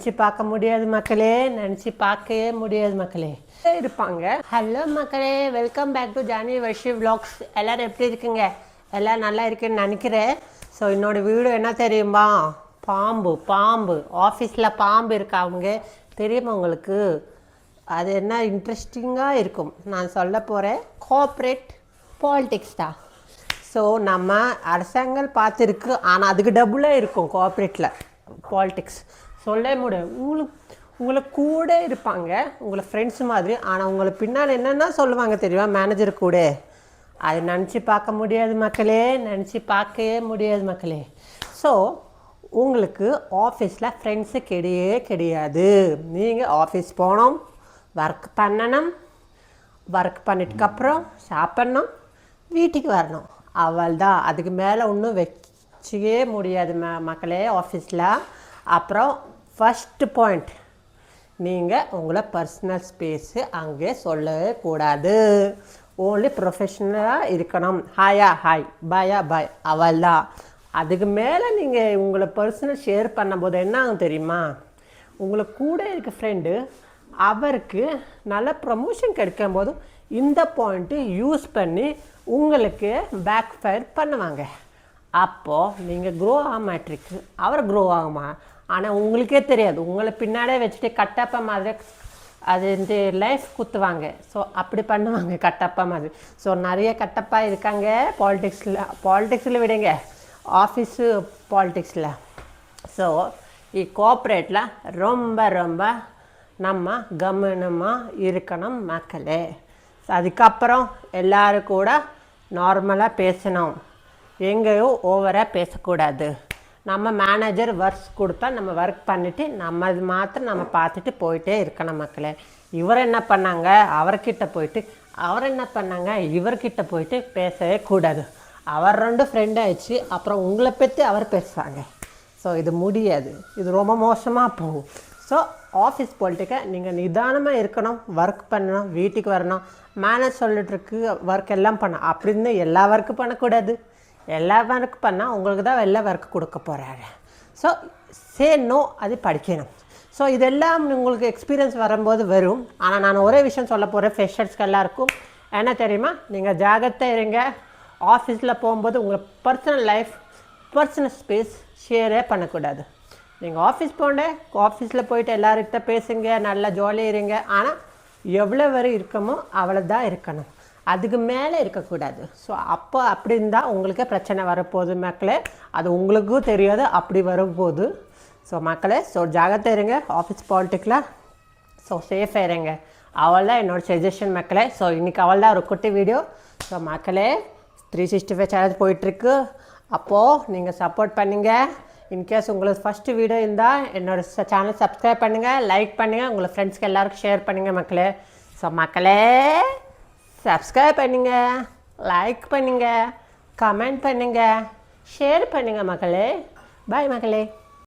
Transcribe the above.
நினச்சி பார்க்க முடியாது மக்களே, நினச்சி பார்க்கவே முடியாது மக்களே இருப்பாங்க. ஹலோ மக்களே, welcome back to Jani Varshi vlogs. எல்லோரும் எப்படி இருக்குங்க? எல்லோரும் நல்லா இருக்குன்னு நினைக்கிறேன். ஸோ என்னோடய வீடியோ என்ன தெரியுமா? பாம்பு ஆஃபீஸில் பாம்பு இருக்கா அவங்க தெரியுமா உங்களுக்கு? அது என்ன இன்ட்ரெஸ்டிங்காக இருக்கும். நான் சொல்ல போகிறேன் கோஆப்ரேட் பாலிடிக்ஸ் தான். ஸோ நம்ம அரசாங்கம் பார்த்துருக்கு, ஆனால் அதுக்கு டபுளாக இருக்கும் கோஆப்ரேட்டில் பாலிடிக்ஸ். சொல்ல முடியும். உங்களை கூட இருப்பாங்க, உங்களை ஃப்ரெண்ட்ஸ் மாதிரி. ஆனால் உங்களை பின்னால் என்னென்னா சொல்லுவாங்க தெரியுமா? மேனேஜர் கூட. அது நினச்சி பார்க்க முடியாது மக்களே, நினச்சி பார்க்கவே முடியாது மக்களே. ஸோ உங்களுக்கு ஆஃபீஸில் ஃப்ரெண்ட்ஸு கிடையாது. நீங்கள் ஆஃபீஸ் போகணும், ஒர்க் பண்ணணும், ஒர்க் பண்ணிட்டுக்கப்புறம் சாப்பிட்ணும், வீட்டுக்கு வரணும், அவள் தான். அதுக்கு மேலே ஒன்றும் வச்சுக்கவே முடியாது மக்களே ஆஃபீஸில். அப்புறம் ஃபஸ்ட்டு பாயிண்ட், நீங்கள் உங்களை பர்சனல் ஸ்பேஸு அங்கே சொல்லவே கூடாது. ஓன்லி ப்ரொஃபஷ்னலாக இருக்கணும். ஹாயா ஹாய், பாயா பாய், அவள் தான். அதுக்கு மேலே நீங்கள் உங்களை பர்சனல் ஷேர் பண்ணும்போது என்ன ஆகும் தெரியுமா? உங்களுக்கு கூட இருக்க ஃப்ரெண்டு அவருக்கு நல்ல ப்ரமோஷன் கிடைக்கும் போது இந்த பாயிண்ட்டு யூஸ் பண்ணி உங்களுக்கு பேக் ஃபயர் பண்ணுவாங்க. அப்போது நீங்கள் க்ரோ ஆக மாட்டிருக்கு, அவர் க்ரோ ஆகுமா? ஆனால் உங்களுக்கே தெரியாது. உங்களை பின்னாடியே வச்சுட்டு கட்டப்பா மாதிரி அது இந்த லைஃப் குத்துவாங்க. ஸோ அப்படி பண்ணுவாங்க கட்டப்பா மாதிரி. ஸோ நிறைய கட்டப்பா இருக்காங்க பாலிடிக்ஸில் விடுங்க, ஆஃபீஸு பாலிடிக்ஸில். ஸோ கோஆப்ரேட்டில் ரொம்ப நம்ம கவனமாக இருக்கணும் மக்களே. அதுக்கப்புறம் எல்லோரும் கூட நார்மலாக பேசணும், எங்கேயும் ஓவராக பேசக்கூடாது. நம்ம மேனேஜர் ஒர்க்ஸ் கொடுத்தா நம்ம ஒர்க் பண்ணிவிட்டு நம்ம அது மாத்திரம் நம்ம பார்த்துட்டு போயிட்டே இருக்கணும் மக்களே. இவர் என்ன பண்ணாங்க, அவர்கிட்ட போயிட்டு, அவர் என்ன பண்ணாங்க, இவர்கிட்ட போயிட்டு பேசவே கூடாது. அவர் ரெண்டு ஃப்ரெண்ட் ஆயிடுச்சு, அப்புறம் உங்களை பற்றி அவர் பேசுவாங்க. ஸோ இது முடியாது, இது ரொம்ப மோசமாக போகும். ஸோ ஆஃபீஸ் பாலிட்டிக்கை நீங்கள் நிதானமாக இருக்கணும், ஒர்க் பண்ணணும், வீட்டுக்கு வரணும். மேனேஜ் சொல்லிட்டுருக்கு ஒர்க் எல்லாம் பண்ண அப்படின்னு எல்லா ஒர்க்கும் பண்ணக்கூடாது. எல்லா ஒர்க் பண்ணால் உங்களுக்கு தான் எல்லா ஒர்க் கொடுக்க போகிறாரு. ஸோ நோ, அது படிக்கணும். ஸோ இதெல்லாம் உங்களுக்கு எக்ஸ்பீரியன்ஸ் வரும்போது வரும். ஆனால் நான் ஒரே விஷயம் சொல்ல போகிறேன் ஃப்ரெஷர்ஸ்க்கு எல்லாருக்கும். என்ன தெரியுமா? நீங்கள் ஜாகிரதை இருங்க. ஆஃபீஸில் போகும்போது உங்கள் பர்சனல் லைஃப், பர்சனல் ஸ்பேஸ் ஷேரே பண்ணக்கூடாது. நீங்கள் ஆஃபீஸ் போங்க, ஆஃபீஸில் போயிட்டு எல்லார்கிட்ட பேசுங்க, நல்லா ஜாலியாக இருங்க. ஆனால் எவ்வளோ வரை இருக்கமோ அவ்வளோ தான் இருக்கணும், அதுக்கு மேலே இருக்கக்கூடாது. ஸோ அப்போ அப்படி இருந்தால் உங்களுக்கு பிரச்சனை வரப்போகுது மக்களே. அது உங்களுக்கும் தெரியாது அப்படி வரும்போது. ஸோ மக்களே, ஸோ ஜாகிரதை இருங்க ஆஃபீஸ் பாலிட்டிக்கில். ஸோ சேஃபாக இருங்க. அவள் தான் என்னோடய சஜஷன் மக்களே. ஸோ இன்றைக்கி அவள் தான் ஒரு குட்டி வீடியோ. ஸோ மக்களே 365 சேனல் போயிட்டுருக்கு. அப்போது நீங்கள் சப்போர்ட் பண்ணுங்க. இன்கேஸ் உங்களுக்கு ஃபஸ்ட்டு வீடியோ இருந்தால் என்னோடய சேனல் சப்ஸ்கிரைப் பண்ணுங்கள், லைக் பண்ணுங்கள், உங்களை ஃப்ரெண்ட்ஸ்க்கு எல்லாருக்கும் ஷேர் பண்ணுங்கள் மக்களே. ஸோ மக்களே சப்ஸ்கிரைப் பண்ணுங்கள், லைக் பண்ணுங்கள், கமெண்ட் பண்ணுங்கள், ஷேர் பண்ணுங்கள் மக்களே. பாய் மக்களே.